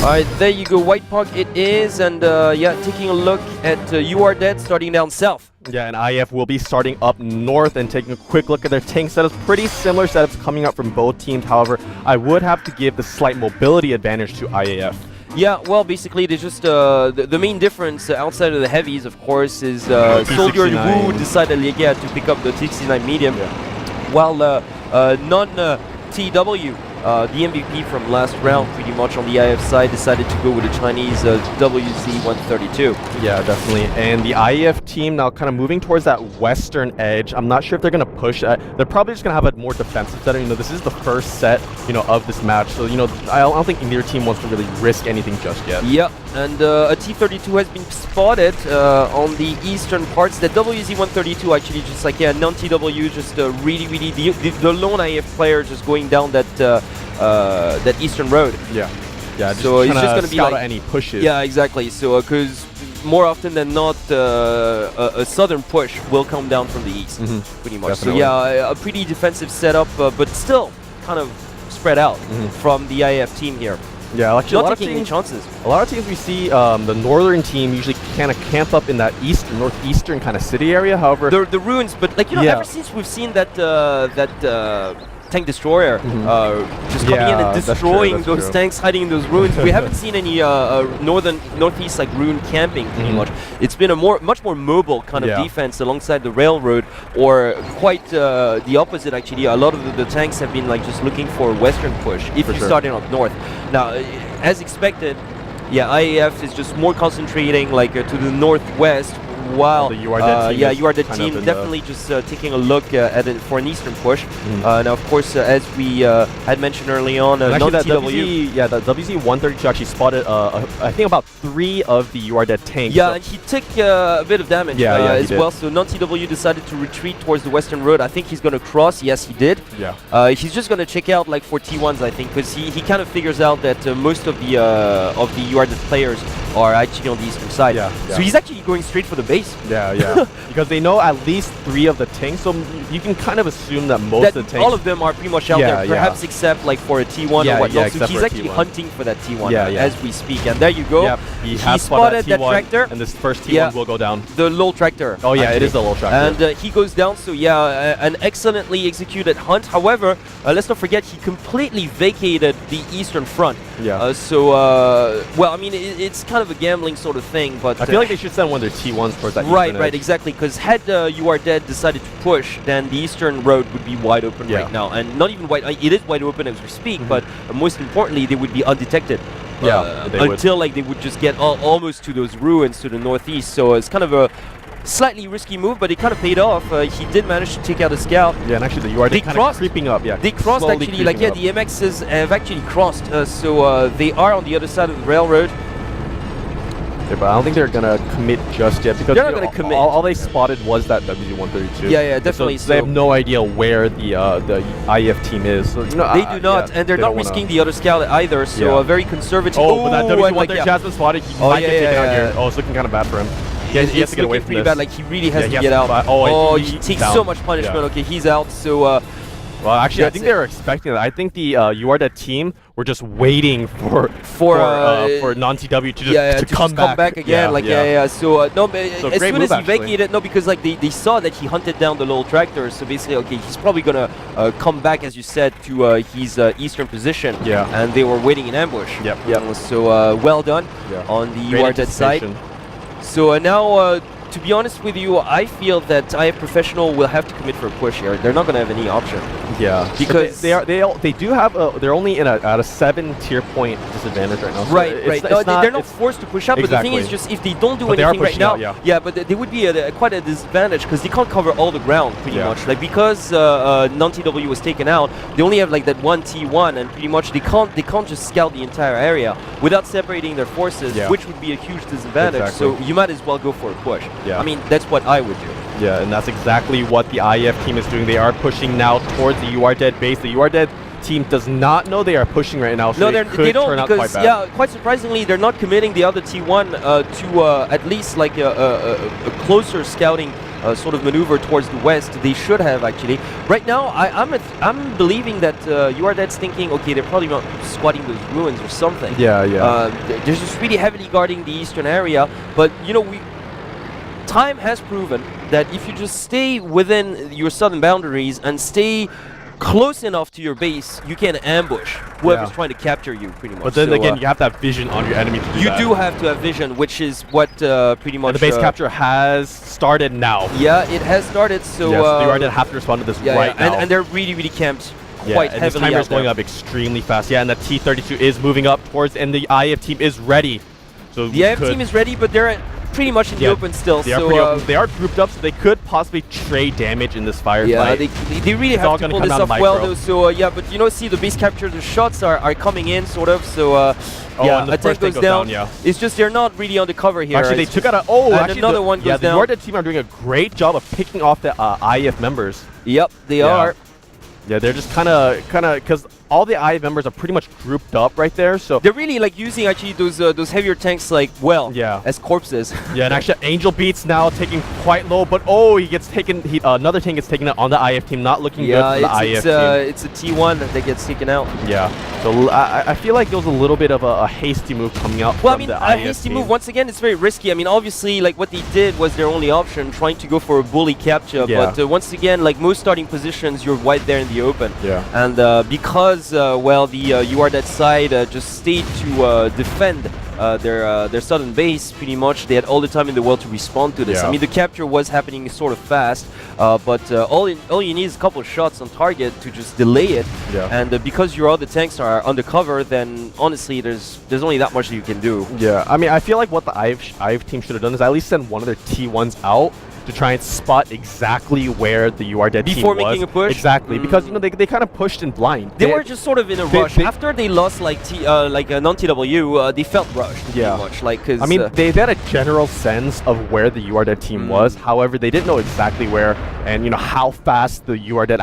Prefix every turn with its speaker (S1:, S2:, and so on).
S1: Alright, there you go, White Pug it is, and yeah, taking a look at You Are Dead starting down south.
S2: Yeah, and IF will be starting up north and taking a quick look at their tank setups. Pretty similar setups coming up from both teams. However, I would have to give the slight mobility advantage to IAF.
S1: Yeah, well, basically, there's just the main difference outside of the heavies, of course, is Soldier and Wu decided to pick up the T69 medium, while non-TW, the MVP from last round, pretty much on the IF side, decided to go with the Chinese WZ-132.
S2: Yeah, definitely. And the IF team now kind of moving towards that western edge. I'm not sure if they're going to push that. They're probably just going to have a more defensive setting. You know, this is the first set, you know, of this match. So, you know, I don't think either team wants to really risk anything just yet.
S1: Yeah, and a T-32 has been spotted on the eastern parts. The WZ-132 actually just like, non-TW, just really, the lone IF player just going down that that eastern road.
S2: Yeah,
S1: so it's just gonna be like
S2: any pushes.
S1: Yeah, exactly. So because more often than not, a southern push will come down from the east, pretty much.
S2: Definitely.
S1: So yeah, a pretty defensive setup, but still kind of spread out from the IF team here.
S2: Yeah, actually,
S1: not taking any chances.
S2: A lot of teams we see, the northern team usually kind of camp up in that northeastern kind of city area. However,
S1: the ruins, but like, you know, ever since we've seen that tank destroyer just coming in and destroying those tanks hiding in those ruins, we haven't seen any northeast like ruin camping pretty much. It's been a much more mobile kind of defense alongside the railroad, or quite the opposite actually. A lot of the tanks have been like just looking for a western push if you're starting up north. Now, as expected, IAF is just more concentrating like to the northwest, while
S2: the You Are Dead team,
S1: You Are Dead team definitely just taking a look at it for an eastern push. Now, of course, as we had mentioned early on,
S2: actually that WZ-132 actually spotted, I think about 3 of the You Are Dead tanks.
S1: Yeah, and he took a bit of damage as well. So non-TW decided to retreat towards the western road. I think he's going to cross. Yes, he did.
S2: Yeah.
S1: He's just going to check out like for T1s, I think, because he kind of figures out that most of the You Are Dead players are actually on the eastern side. So he's actually going straight for the base.
S2: Yeah. Because they know at least 3 of the tanks, so you can kind of assume that most of the tanks,
S1: all of them are pretty much out there, perhaps except like for a T1 or whatnot. So he's actually hunting for that T1 as we speak. And there you go.
S2: He
S1: spotted that tractor,
S2: and this first T1 will go down.
S1: The low tractor.
S2: Oh yeah, it is a low tractor.
S1: And he goes down. So an excellently executed hunt. However, let's not forget he completely vacated the eastern front. Well, I mean, it's kind of a gambling sort of thing, but
S2: I feel like they should send one of their T1s towards that
S1: right, exactly. Because had You Are Dead decided to push, then the eastern road would be wide open right now, and not even wide. It is wide open as we speak, but most importantly, they would be undetected. Until like they would just get almost to those ruins to the northeast. So it's kind of a slightly risky move, but it kind of paid off. He did manage to take out a scout.
S2: Yeah, and actually the You Are Dead kind of creeping up. Yeah,
S1: they crossed actually. Like the MXs have actually crossed. So they are on the other side of the railroad.
S2: Yeah, but I don't think they're gonna commit just yet, because
S1: they're not gonna commit.
S2: All they spotted was that WZ-132.
S1: Yeah, definitely.
S2: So they have no idea where the IF team is. So, you know,
S1: they do not, and they're not risking the other scout either. So very conservative.
S2: But that WZ-132 has been spotted. He might get taken out here. Oh, it's looking kind of bad for him. He has to get away from
S1: pretty
S2: this.
S1: bad. Like he really has to get out. He takes so much punishment. Okay, he's out. So.
S2: Well, actually, I think they were expecting that. I think the You Are Dead team were just waiting for non-TW to come back again.
S1: So no, as soon as he vacated, because like they saw that he hunted down the little tractor. So basically, okay, he's probably gonna come back, as you said, to his eastern position. And they were waiting in ambush. So well done on the You Are Dead side. So now. To be honest with you, I feel that IF Professional will have to commit for a push here. They're not going to have any option.
S2: Yeah,
S1: because
S2: they do have they're only at a 7 tier point disadvantage right now. So
S1: right. They're not forced to push up, but the thing is, just if they don't do anything right now, but they would be at quite a disadvantage, because they can't cover all the ground pretty much. Like because non-TW was taken out, they only have like that one T1, and pretty much they can't just scout the entire area without separating their forces, which would be a huge disadvantage. So you might as well go for a push. I mean, that's what I would do.
S2: Yeah, and that's exactly what the IF team is doing. They are pushing now towards the You Are Dead base. The You Are Dead team does not know they are pushing right now, so they don't, because quite
S1: surprisingly, they're not committing the other T1 to at least like a closer scouting sort of maneuver towards the west. They should have actually. Right now, I'm believing that URDED's thinking, okay, they're probably not squatting those ruins or something.
S2: Yeah, yeah.
S1: They're just really heavily guarding the eastern area. But you know, time has proven that if you just stay within your southern boundaries and stay close enough to your base, you can ambush whoever's trying to capture you, pretty much.
S2: But then again, you have that vision on your enemy to do that.
S1: You do have to have vision, which is what pretty much...
S2: And the base capture has started now.
S1: Yeah, it has started, so...
S2: Yes, the URDED have to respond to this right now.
S1: And they're really camped quite heavily.
S2: And this timer is going up extremely fast. Yeah, and the T-32 is moving up towards, and the IF team is ready. So
S1: the IF team is ready, but they're pretty much in the open still.
S2: They are pretty open. They are grouped up, so they could possibly trade damage in this firefight.
S1: Yeah, they really have to pull this off well, though. So yeah, but you know, see the base capture, the shots are coming in, sort of. So yeah,
S2: and the
S1: tank goes down. Yeah. It's just they're not really on the cover here.
S2: Actually, they took out a actually
S1: another one goes down.
S2: Yeah, the URDED team are doing a great job of picking off the IF members.
S1: Yep, they are.
S2: Yeah, they're just kind of, because all the IF members are pretty much grouped up right there. So
S1: they're really like using actually those heavier tanks like as corpses.
S2: Yeah, and actually Angel Beats now taking quite low, but he gets taken. Another tank gets taken out on the IF team, not looking good for the IF team.
S1: It's a T1 that gets taken out.
S2: Yeah, so I feel like there was a little bit of a hasty move coming out.
S1: Well, I mean, a hasty move. Once again, it's very risky. I mean, obviously, like what they did was their only option, trying to go for a bully capture.
S2: Yeah.
S1: But once again, like most starting positions, you're right there in the open.
S2: Yeah.
S1: And because the URDED side just stayed to defend their southern base, pretty much. They had all the time in the world to respond to this. I mean, the capture was happening sort of fast, but all you need is a couple of shots on target to just delay it.
S2: Yeah.
S1: And because your other tanks are undercover, then honestly, there's only that much that you can do.
S2: Yeah, I mean, I feel like what the IF team should have done is at least send one of their T1s out to try and spot exactly where the URDED team was.
S1: Before making a push?
S2: Exactly, because you know they kind of pushed in blind.
S1: They were just sort of in a rush. After they lost like a non-TW, they felt rushed.
S2: Yeah.
S1: Pretty much. Like,
S2: I mean, they had a general sense of where the URDED team was. However, they didn't know exactly where and you know how fast the URDED